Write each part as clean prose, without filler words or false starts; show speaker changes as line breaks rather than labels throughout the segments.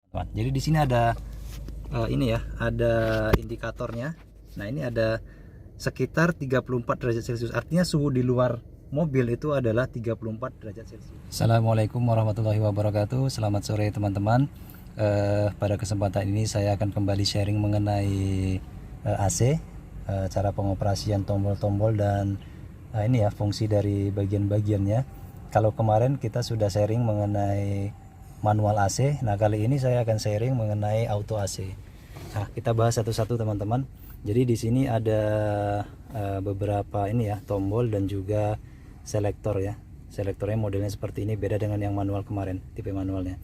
Jadi di sini ada ini ya, ada indikatornya. Nah, ini ada sekitar 34 derajat Celcius. Artinya suhu di luar mobil itu adalah 34 derajat Celcius. Assalamualaikum warahmatullahi wabarakatuh. Selamat sore teman-teman. Pada kesempatan ini saya akan kembali sharing mengenai AC, cara pengoperasian tombol-tombol dan ini ya fungsi dari bagian-bagiannya. Kalau kemarin kita sudah sharing mengenai manual AC, nah kali ini saya akan sharing mengenai auto AC. Nah, kita bahas satu-satu teman-teman. Jadi di sini ada beberapa ini ya tombol dan juga selektor ya. Selektornya modelnya seperti ini, beda dengan yang manual kemarin, tipe manualnya.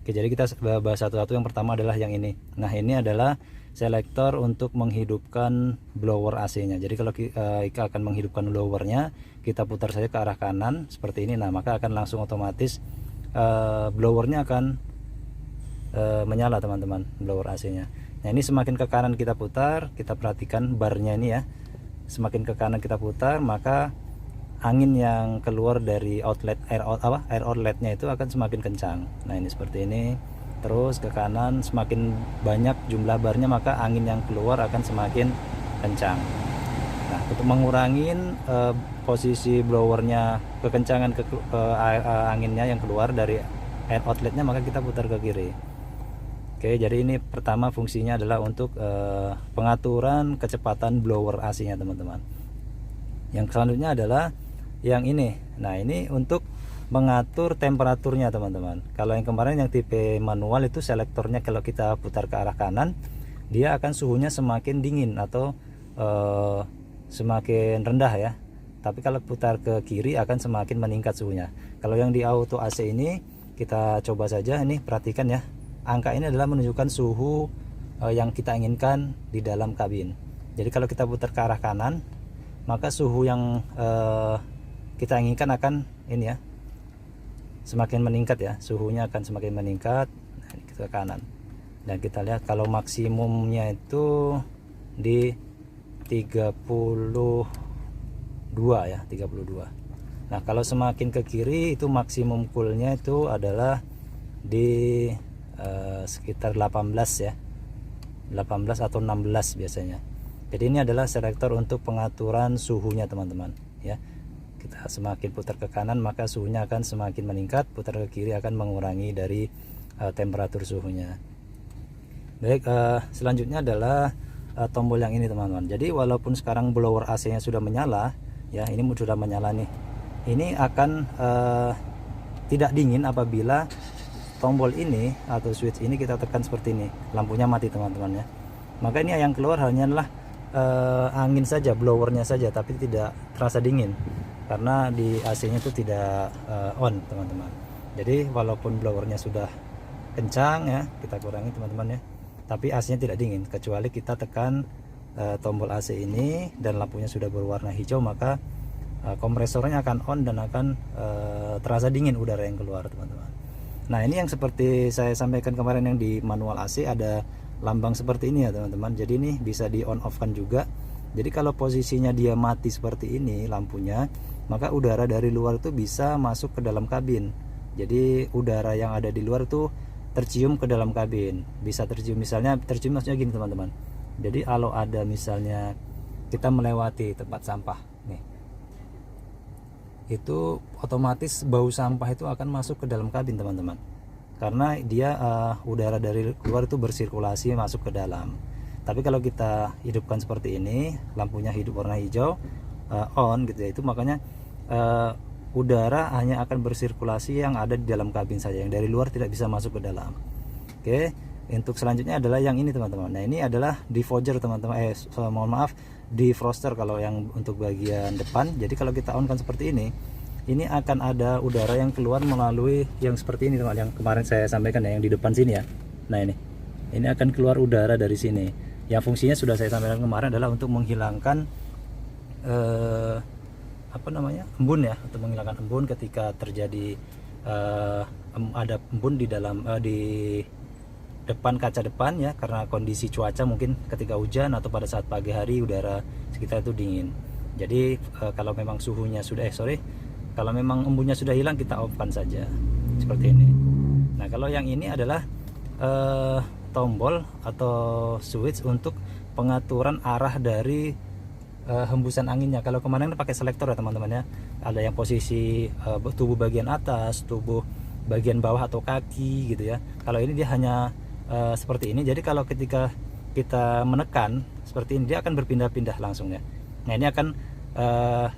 Oke, jadi kita bahas satu-satu. Yang pertama adalah yang ini. Nah, ini adalah selektor untuk menghidupkan blower AC-nya. Jadi kalau kita akan menghidupkan blowernya, kita putar saja ke arah kanan seperti ini. Nah, maka akan langsung otomatis blowernya akan menyala teman-teman, blower AC-nya. Nah, ini semakin ke kanan kita putar, kita perhatikan barnya ini ya. Semakin ke kanan kita putar, maka angin yang keluar dari outlet air outletnya itu akan semakin kencang. Nah, ini seperti ini. Terus ke kanan, semakin banyak jumlah barnya, maka angin yang keluar akan semakin kencang. Nah, untuk mengurangin posisi blowernya, kekencangan anginnya yang keluar dari air outletnya, maka kita putar ke kiri. Oke, jadi ini pertama fungsinya adalah untuk pengaturan kecepatan blower AC-nya teman-teman. Yang selanjutnya adalah yang ini. Nah, ini untuk mengatur temperaturnya teman-teman. Kalau yang kemarin yang tipe manual itu selektornya kalau kita putar ke arah kanan, dia akan suhunya semakin dingin atau semakin rendah ya. Tapi kalau putar ke kiri akan semakin meningkat suhunya. Kalau yang di auto AC ini kita coba saja, ini perhatikan ya. Angka ini adalah menunjukkan suhu yang kita inginkan di dalam kabin. Jadi kalau kita putar ke arah kanan, maka suhu yang kita inginkan akan ini ya, semakin meningkat ya. Suhunya akan semakin meningkat. Nah, kita ke kanan. Dan kita lihat kalau maksimumnya itu di 32 ya, 32. Nah, kalau semakin ke kiri itu maksimum coolnya itu adalah di sekitar 18 ya, 18 atau 16 biasanya. Jadi ini adalah selektor untuk pengaturan suhunya teman-teman ya. Kita semakin putar ke kanan maka suhunya akan semakin meningkat, putar ke kiri akan mengurangi dari temperatur suhunya. Baik, selanjutnya adalah tombol yang ini teman-teman. Jadi walaupun sekarang blower AC-nya sudah menyala ya, ini sudah menyala nih. Ini akan tidak dingin apabila tombol ini atau switch ini kita tekan seperti ini, lampunya mati teman-teman ya. Maka ini yang keluar hanyalah angin saja, blowernya saja, tapi tidak terasa dingin karena di AC-nya itu tidak on teman-teman. Jadi walaupun blowernya sudah kencang ya, kita kurangi teman-teman ya, tapi AC-nya tidak dingin kecuali kita tekan tombol AC ini dan lampunya sudah berwarna hijau, maka kompresornya akan on dan akan terasa dingin udara yang keluar teman-teman. Nah, ini yang seperti saya sampaikan kemarin yang di manual AC ada lambang seperti ini ya teman-teman. Jadi ini bisa di on off kan juga. Jadi kalau posisinya dia mati seperti ini lampunya, maka udara dari luar itu bisa masuk ke dalam kabin. Jadi udara yang ada di luar itu tercium ke dalam kabin, bisa tercium, misalnya tercium maksudnya gini teman-teman. Jadi kalau ada misalnya kita melewati tempat sampah nih, itu otomatis bau sampah itu akan masuk ke dalam kabin teman-teman, karena dia udara dari luar itu bersirkulasi masuk ke dalam. Tapi kalau kita hidupkan seperti ini, lampunya hidup warna hijau on gitu ya, itu makanya udara hanya akan bersirkulasi yang ada di dalam kabin saja, yang dari luar tidak bisa masuk ke dalam. Oke, untuk selanjutnya adalah yang ini teman-teman. Nah, ini adalah defogger teman-teman, mohon maaf, defroster kalau yang untuk bagian depan. Jadi kalau kita on kan seperti ini akan ada udara yang keluar melalui yang seperti ini teman, yang kemarin saya sampaikan ya, yang di depan sini ya. Nah, ini akan keluar udara dari sini. Yang fungsinya sudah saya sampaikan kemarin adalah untuk menghilangkan embun ya, untuk menghilangkan embun ketika terjadi ada embun di dalam di depan kaca depan ya, karena kondisi cuaca mungkin ketika hujan atau pada saat pagi hari udara sekitar itu dingin. Jadi kalau memang suhunya sudah kalau memang embunnya sudah hilang, kita off kan saja seperti ini. Nah, kalau yang ini adalah tombol atau switch untuk pengaturan arah dari hembusan anginnya. Kalau kemarin pakai selektor ya teman-teman ya, ada yang posisi tubuh bagian atas, tubuh bagian bawah atau kaki gitu ya. Kalau ini dia hanya seperti ini, jadi kalau ketika kita menekan seperti ini dia akan berpindah-pindah langsung ya. Nah ini akan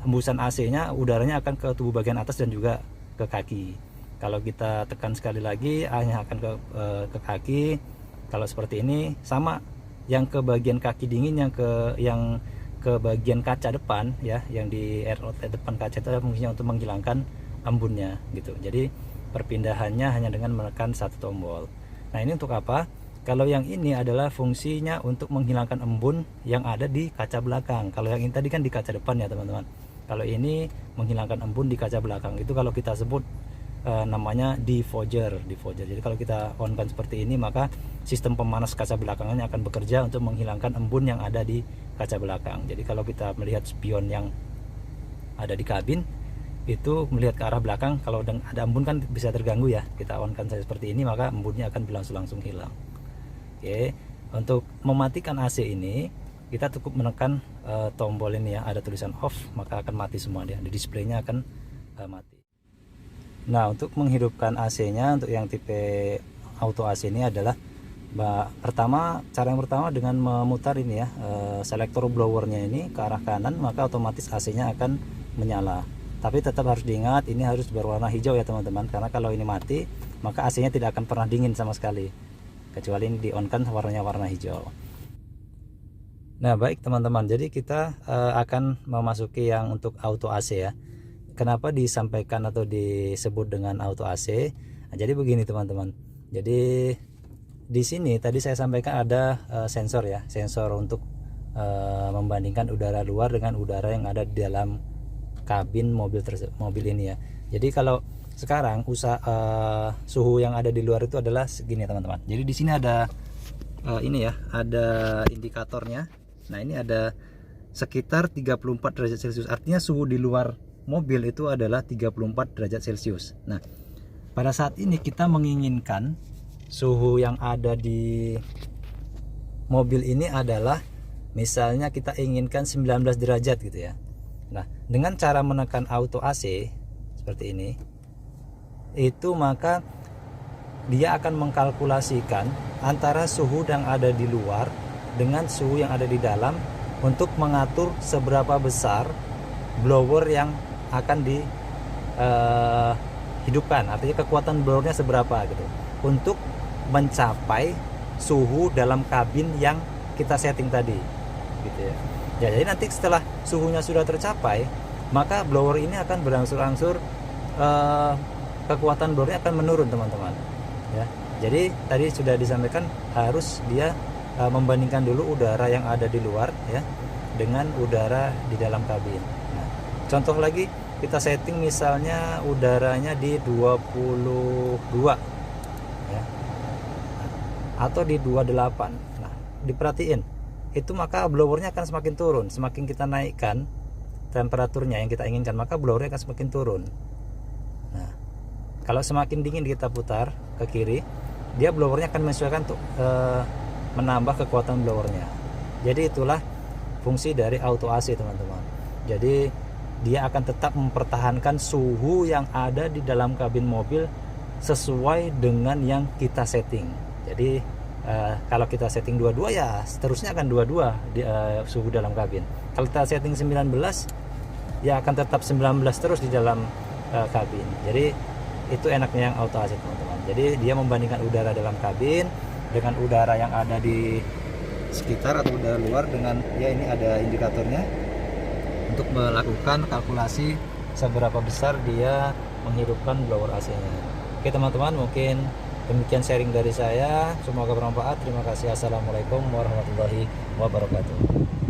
hembusan AC nya udaranya akan ke tubuh bagian atas dan juga ke kaki. Kalau kita tekan sekali lagi hanya akan ke kaki. Kalau seperti ini sama, yang ke bagian kaki dingin, yang ke bagian kaca depan ya, yang di air outlet depan kaca itu fungsinya untuk menghilangkan embunnya gitu. Jadi perpindahannya hanya dengan menekan satu tombol. Nah ini untuk apa? Kalau yang ini adalah fungsinya untuk menghilangkan embun yang ada di kaca belakang. Kalau yang ini tadi kan di kaca depan ya teman-teman. Kalau ini menghilangkan embun di kaca belakang, itu kalau kita sebut namanya defogger. Jadi kalau kita on kan seperti ini, maka sistem pemanas kaca belakangnya akan bekerja untuk menghilangkan embun yang ada di kaca belakang. Jadi kalau kita melihat spion yang ada di kabin itu melihat ke arah belakang, kalau ada embun kan bisa terganggu ya. Kita on kan saja seperti ini, maka embunnya akan langsung hilang. Oke, untuk mematikan AC ini kita cukup menekan tombol ini ya, ada tulisan off, maka akan mati semua dia, di displaynya akan mati. Nah untuk menghidupkan AC nya untuk yang tipe auto AC ini adalah cara yang pertama dengan memutar ini ya, selektor blowernya ini ke arah kanan, maka otomatis AC nya akan menyala. Tapi tetap harus diingat ini harus berwarna hijau ya teman-teman, karena kalau ini mati maka AC nya tidak akan pernah dingin sama sekali, kecuali ini di on kan warnanya warna hijau. Nah baik teman-teman, jadi kita akan memasuki yang untuk auto AC ya. Kenapa disampaikan atau disebut dengan auto AC? Nah, jadi begini teman-teman. Jadi di sini tadi saya sampaikan ada sensor ya, sensor untuk membandingkan udara luar dengan udara yang ada di dalam kabin mobil ini ya. Jadi kalau sekarang suhu yang ada di luar itu adalah segini teman-teman. Jadi di sini ada ini ya, ada indikatornya. Nah ini ada sekitar 34 derajat Celcius, artinya suhu di luar mobil itu adalah 34 derajat Celcius. Nah pada saat ini kita menginginkan suhu yang ada di mobil ini adalah, misalnya kita inginkan 19 derajat gitu ya. Nah dengan cara menekan auto AC seperti ini, itu maka dia akan mengkalkulasikan antara suhu yang ada di luar dengan suhu yang ada di dalam untuk mengatur seberapa besar blower yang akan dihidupkan, artinya kekuatan blowernya seberapa gitu, untuk mencapai suhu dalam kabin yang kita setting tadi gitu ya. Jadi nanti setelah suhunya sudah tercapai, maka blower ini akan berangsur-angsur kekuatan blowernya akan menurun teman-teman ya. Jadi tadi sudah disampaikan harus dia membandingkan dulu udara yang ada di luar ya dengan udara di dalam kabin. Nah, contoh lagi, kita setting misalnya udaranya di 22 ya, atau di 28. Nah diperhatiin itu, maka blowernya akan semakin turun. Semakin kita naikkan temperaturnya yang kita inginkan, maka blowernya akan semakin turun. Nah kalau semakin dingin kita putar ke kiri, dia blowernya akan menyesuaikan untuk menambah kekuatan blowernya. Jadi itulah fungsi dari auto AC teman-teman. Jadi dia akan tetap mempertahankan suhu yang ada di dalam kabin mobil sesuai dengan yang kita setting. Jadi kalau kita setting 22 ya seterusnya akan 22 di suhu dalam kabin. Kalau kita setting 19 ya akan tetap 19 terus di dalam kabin. Jadi itu enaknya yang auto AC teman-teman. Jadi dia membandingkan udara dalam kabin dengan udara yang ada di sekitar atau udara luar, dengan ya ini ada indikatornya untuk melakukan kalkulasi seberapa besar dia menghidupkan blower AC-nya. Oke teman-teman, mungkin demikian sharing dari saya, semoga bermanfaat. Terima kasih. Assalamualaikum warahmatullahi wabarakatuh.